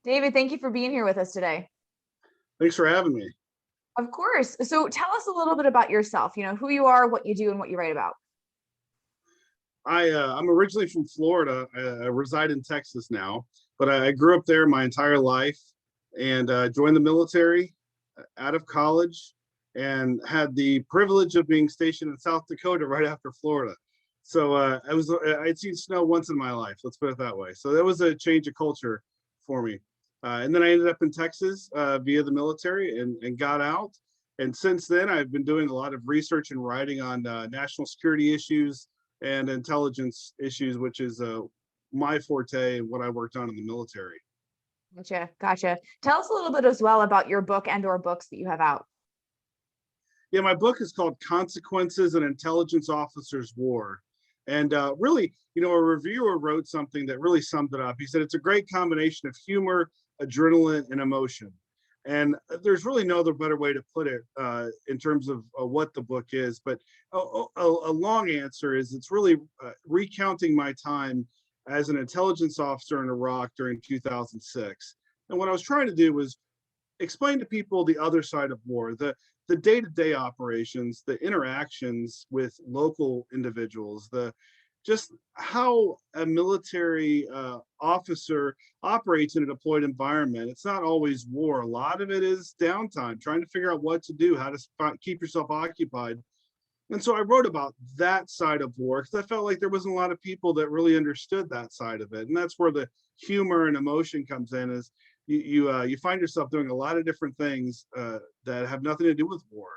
David, thank you for being here with us today. Thanks for having me. Of course. So tell us a little bit about yourself, who you are, what you do, and what you write about. I'm originally from Florida. I reside in Texas now, but I grew up there my entire life and joined the military out of college and had the privilege of being stationed in South Dakota right after Florida. So I'd seen snow once in my life. Let's put it that way. So that was a change of culture for me. And then I ended up in Texas via the military and got out. And since then, I've been doing a lot of research and writing on national security issues and intelligence issues, which is my forte and what I worked on in the military. Gotcha. Tell us a little bit as well about your book and or books that you have out. Yeah, my book is called Consequences: An Intelligence Officer's War. And really, a reviewer wrote something that really summed it up. He said, it's a great combination of humor, adrenaline, and emotion. And there's really no other better way to put it in terms of what the book is. But a long answer is it's really recounting my time as an intelligence officer in Iraq during 2006. And what I was trying to do was explain to people the other side of war, the day-to-day operations, the interactions with local individuals, the just how a military officer operates in a deployed environment. It's not always war. A lot of it is downtime, trying to figure out what to do, how to keep yourself occupied. And so I wrote about that side of war because I felt like there wasn't a lot of people that really understood that side of it. And that's where the humor and emotion comes in, is you find yourself doing a lot of different things that have nothing to do with war.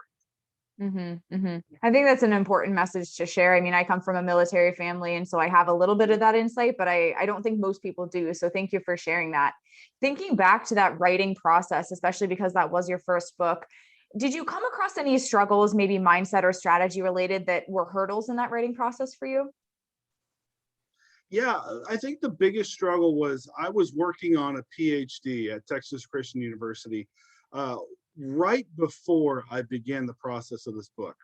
I think that's an important message to share. I mean, I come from a military family, and so I have a little bit of that insight, but I don't think most people do. So thank you for sharing that. Thinking back to that writing process, especially because that was your first book, did you come across any struggles, maybe mindset or strategy related, that were hurdles in that writing process for you? Yeah, I think the biggest struggle was I was working on a PhD at Texas Christian University uh, right before I began the process of this book.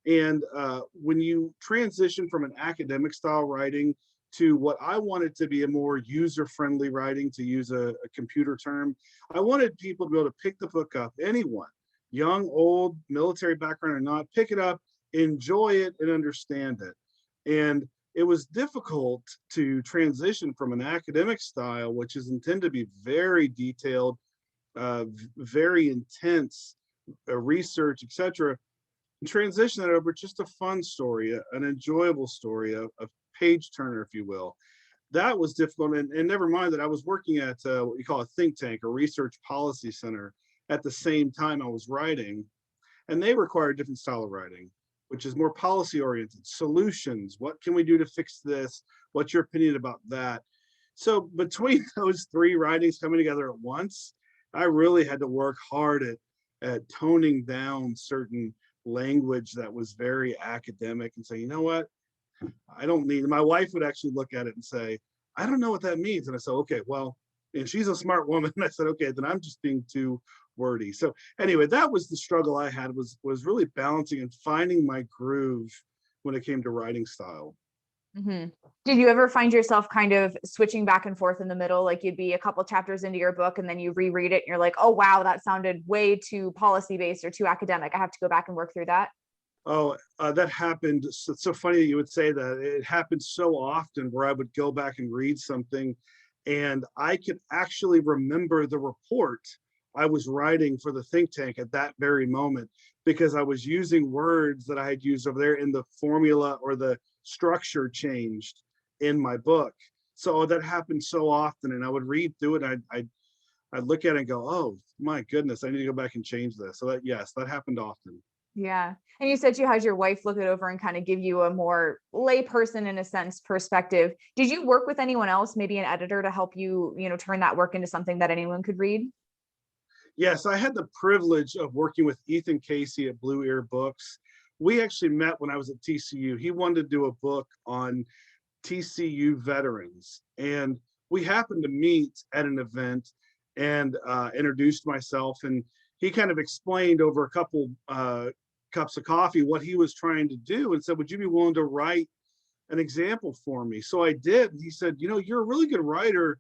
And when you transition from an academic style writing to what I wanted to be a more user-friendly writing, to use a computer term, I wanted people to be able to pick the book up, anyone, young, old, military background or not, pick it up, enjoy it, and understand it. And it was difficult to transition from an academic style, which is intended to be very detailed, very intense research, etc., and transition that over just a fun story, an enjoyable story, a page turner, if you will. That was difficult. And never mind that I was working at what you call a think tank, a research policy center, at the same time I was writing. And they require a different style of writing, which is more policy oriented, solutions. What can we do to fix this? What's your opinion about that? So between those three writings coming together at once, I really had to work hard at toning down certain language that was very academic and say, you know what, I don't need. My wife would actually look at it and say, I don't know what that means. And I said, okay, well, and she's a smart woman. And I said, okay, then I'm just being too wordy. So anyway, that was the struggle I had, was really balancing and finding my groove when it came to writing style. Did you ever find yourself kind of switching back and forth in the middle? Like you'd be a couple chapters into your book and then you reread it and you're like, oh, wow, that sounded way too policy based or too academic. I have to go back and work through that. Oh, that happened. It's so funny that you would say that. It happened so often where I would go back and read something and I could actually remember the report I was writing for the think tank at that very moment, because I was using words that I had used over there in the formula, or the structure changed in my book. So that happened so often, and I would read through it. I'd look at it and go, "Oh my goodness, I need to go back and change this." So that, yes, that happened often. Yeah. And you said you had your wife look it over and kind of give you a more layperson, in a sense, perspective. Did you work with anyone else, maybe an editor, to help you, turn that work into something that anyone could read? Yes, I had the privilege of working with Ethan Casey at Blue Ear Books. We actually met when I was at TCU. He wanted to do a book on TCU veterans, and we happened to meet at an event and introduced myself. And he kind of explained over a couple cups of coffee what he was trying to do, and said, "Would you be willing to write an example for me?" So I did. He said, "You're a really good writer,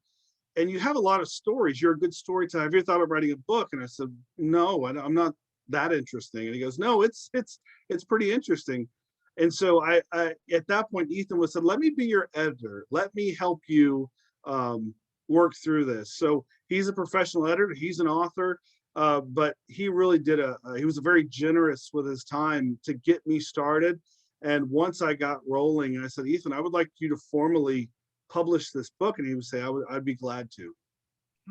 and you have a lot of stories. You're a good storyteller. Have you thought about writing a book? And I said, no, I'm not that interesting. And he goes, no, it's pretty interesting. And so I at that point, Ethan was said, let me be your editor. Let me help you work through this. So he's a professional editor. He's an author. But he really did he was very generous with his time to get me started. And once I got rolling, and I said, Ethan, I would like you to formally publish this book. And he would say, I'd be glad to.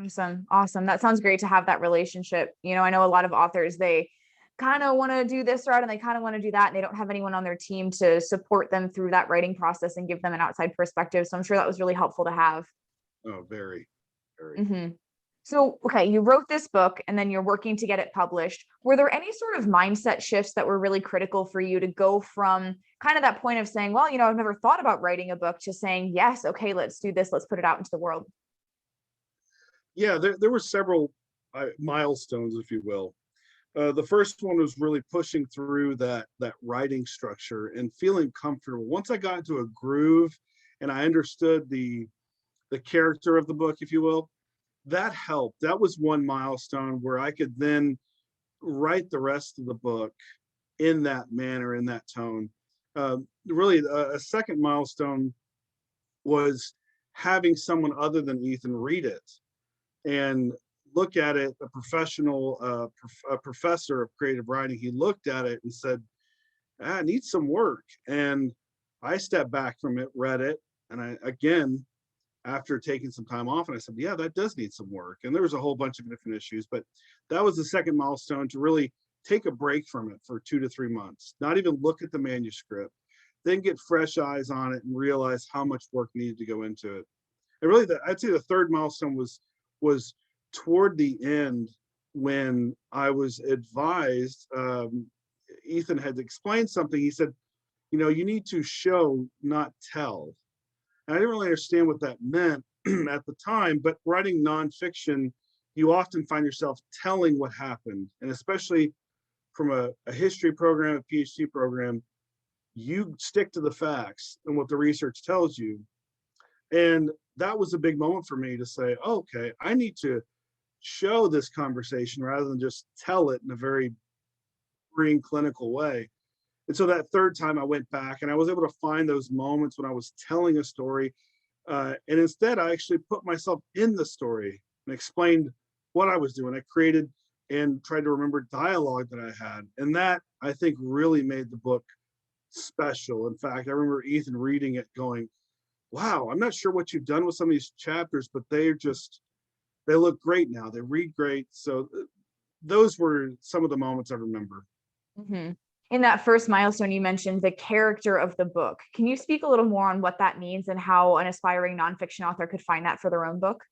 Awesome. Awesome. That sounds great to have that relationship. I know a lot of authors, they kind of want to do this route and they kind of want to do that. And they don't have anyone on their team to support them through that writing process and give them an outside perspective. So I'm sure that was really helpful to have. Oh, very, very. Mm-hmm. So, okay, you wrote this book and then you're working to get it published. Were there any sort of mindset shifts that were really critical for you to go from kind of that point of saying, well, I've never thought about writing a book, to saying, yes, okay, let's do this. Let's put it out into the world. Yeah, there were several milestones, if you will. The first one was really pushing through that writing structure and feeling comfortable. Once I got into a groove and I understood the character of the book, if you will, that helped. That was one milestone where I could then write the rest of the book in that manner, in that tone. Really, a second milestone was having someone other than Ethan read it and look at it. A professional, a professor of creative writing, he looked at it and said, it needs some work. And I stepped back from it, read it, and I, again, after taking some time off, and I said, yeah, that does need some work. And there was a whole bunch of different issues, but that was the second milestone, to really take a break from it for 2 to 3 months, not even look at the manuscript, then get fresh eyes on it and realize how much work needed to go into it. And really, I'd say the third milestone was toward the end, when I was advised, Ethan had explained something. He said, you need to show, not tell. And I didn't really understand what that meant at the time, but writing nonfiction, you often find yourself telling what happened. And especially from a history program, a PhD program, you stick to the facts and what the research tells you. And that was a big moment for me to say, okay, I need to show this conversation rather than just tell it in a very green clinical way. And so that third time I went back and I was able to find those moments when I was telling a story. And instead, I actually put myself in the story and explained what I was doing. I created and tried to remember dialogue that I had. And that, I think, really made the book special. In fact, I remember Ethan reading it going, wow, I'm not sure what you've done with some of these chapters, but they look great now. They read great. So those were some of the moments I remember. Mm-hmm. In that first milestone, you mentioned the character of the book. Can you speak a little more on what that means and how an aspiring nonfiction author could find that for their own book?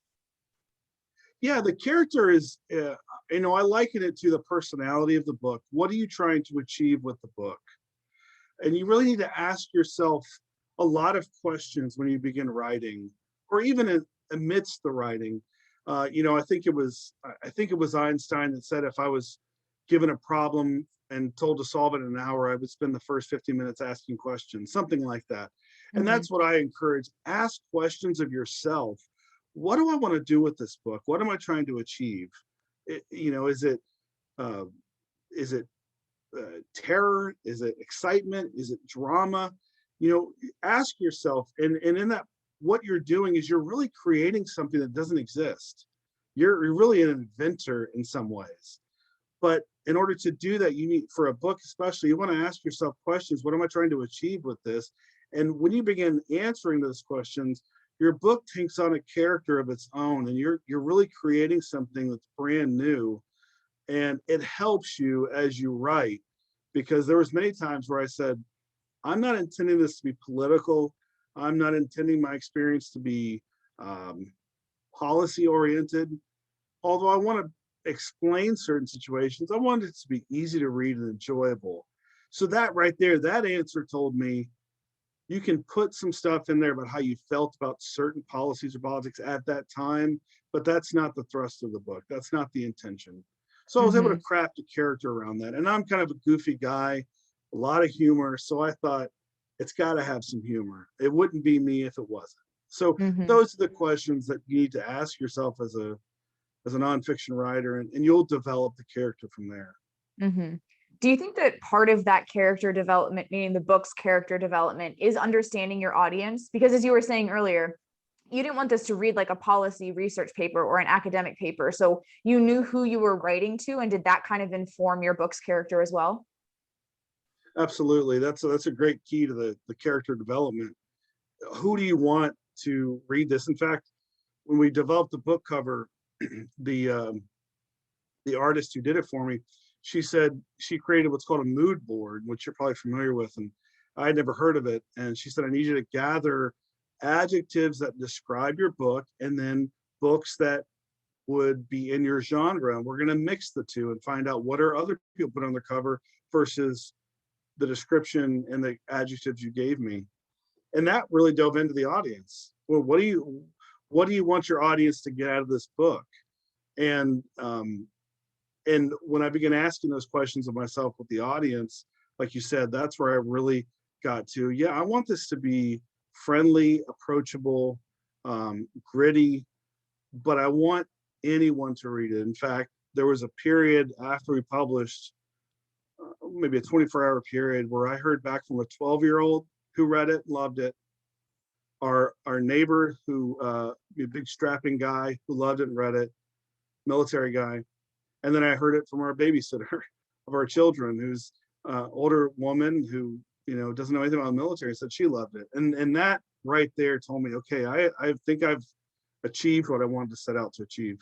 Yeah, the character is, I liken it to the personality of the book. What are you trying to achieve with the book? And you really need to ask yourself a lot of questions when you begin writing, or even amidst the writing. I think it was Einstein that said, if I was given a problem and told to solve it in an hour, I would spend the first 15 minutes asking questions, something like that. And Mm-hmm. that's what I encourage. Ask questions of yourself. What do I want to do with this book? What am I trying to achieve? Is it terror? Is it excitement? Is it drama? Ask yourself. And in that, what you're doing is you're really creating something that doesn't exist. You're really an inventor in some ways. But in order to do that, you need, for a book especially, you want to ask yourself questions. What am I trying to achieve with this? And when you begin answering those questions, your book takes on a character of its own, and you're really creating something that's brand new. And it helps you as you write, because there was many times where I said, I'm not intending this to be political. I'm not intending my experience to be policy oriented. Although I want to explain certain situations, I wanted it to be easy to read and enjoyable. So that right there, that answer told me you can put some stuff in there about how you felt about certain policies or politics at that time, but that's not the thrust of the book. That's not the intention. So I was able to craft a character around that. And I'm kind of a goofy guy, a lot of humor. So I thought, it's got to have some humor. It wouldn't be me if it wasn't. So Mhm. those are the questions that you need to ask yourself as a nonfiction writer, and you'll develop the character from there. Mhm. Do you think that part of that character development, meaning the book's character development, is understanding your audience? Because as you were saying earlier, you didn't want this to read like a policy research paper or an academic paper. So you knew who you were writing to, and did that kind of inform your book's character as well? Absolutely. That's a great key to the character development. Who do you want to read this? In fact, when we developed the book cover, the the artist who did it for me, she said she created what's called a mood board, which you're probably familiar with, and I had never heard of it. And she said, I need you to gather adjectives that describe your book, and then books that would be in your genre. And we're going to mix the two and find out what are other people put on the cover versus the description and the adjectives you gave me. And that really dove into the audience. Well, what do you want your audience to get out of this book? And when I began asking those questions of myself with the audience, like you said, that's where I really got to, yeah, I want this to be friendly, approachable, gritty, but I want anyone to read it. In fact, there was a period after we published, maybe a 24-hour period, where I heard back from a 12-year-old who read it, loved it. Our neighbor who, a big strapping guy who loved it and read it, military guy. And then I heard it from our babysitter of our children, who's older woman who, doesn't know anything about the military, said she loved it. And that right there told me, okay, I think I've achieved what I wanted to set out to achieve.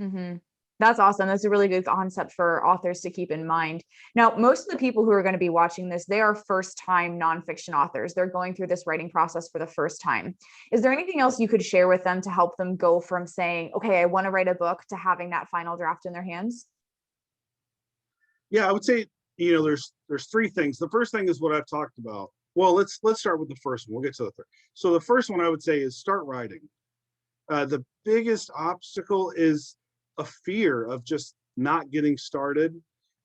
Mhm. That's awesome. That's a really good concept for authors to keep in mind. Now, most of the people who are going to be watching this, they are first-time nonfiction authors. They're going through this writing process for the first time. Is there anything else you could share with them to help them go from saying, okay, I want to write a book, to having that final draft in their hands? Yeah, I would say, there's three things. The first thing is what I've talked about. Well, let's start with the first one. We'll get to the third. So the first one I would say is start writing. The biggest obstacle is a fear of just not getting started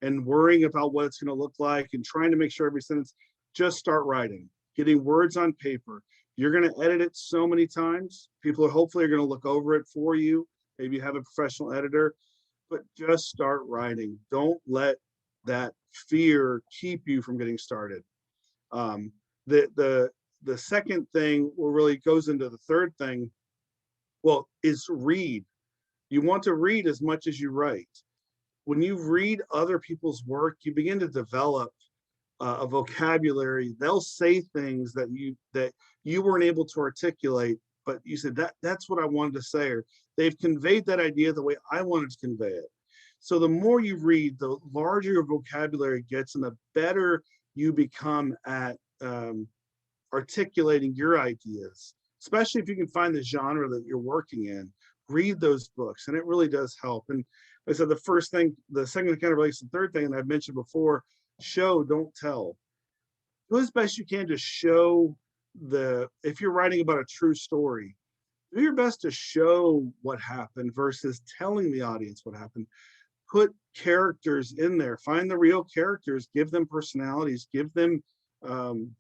and worrying about what it's going to look like and trying to make sure every sentence. Just start writing, getting words on paper. You're going to edit it so many times. People are hopefully going to look over it for you. Maybe you have a professional editor, but just start writing. Don't let that fear keep you from getting started. Um, the second thing, what really goes into the third thing, well, is read. You want to read as much as you write. When you read other people's work, you begin to develop a vocabulary. They'll say things that you weren't able to articulate, but you said that's what I wanted to say, or they've conveyed that idea the way I wanted to convey it. So the more you read, the larger your vocabulary gets, and the better you become at articulating your ideas, especially if you can find the genre that you're working in. Read those books, and it really does help. And like I said, the second kind of relates to the third thing, and I've mentioned before, show, don't tell. Do as best you can to show if you're writing about a true story, do your best to show what happened versus telling the audience what happened. Put characters in there, find the real characters, give them personalities, give them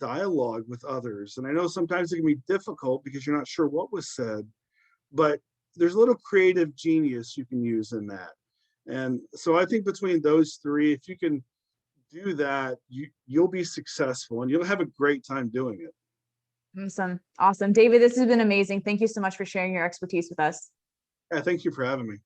dialogue with others. And I know sometimes it can be difficult because you're not sure what was said, but there's a little creative genius you can use in that. And so I think between those three, if you can do that, you'll be successful and you'll have a great time doing it. Awesome. Awesome. David, this has been amazing. Thank you so much for sharing your expertise with us. Yeah, thank you for having me.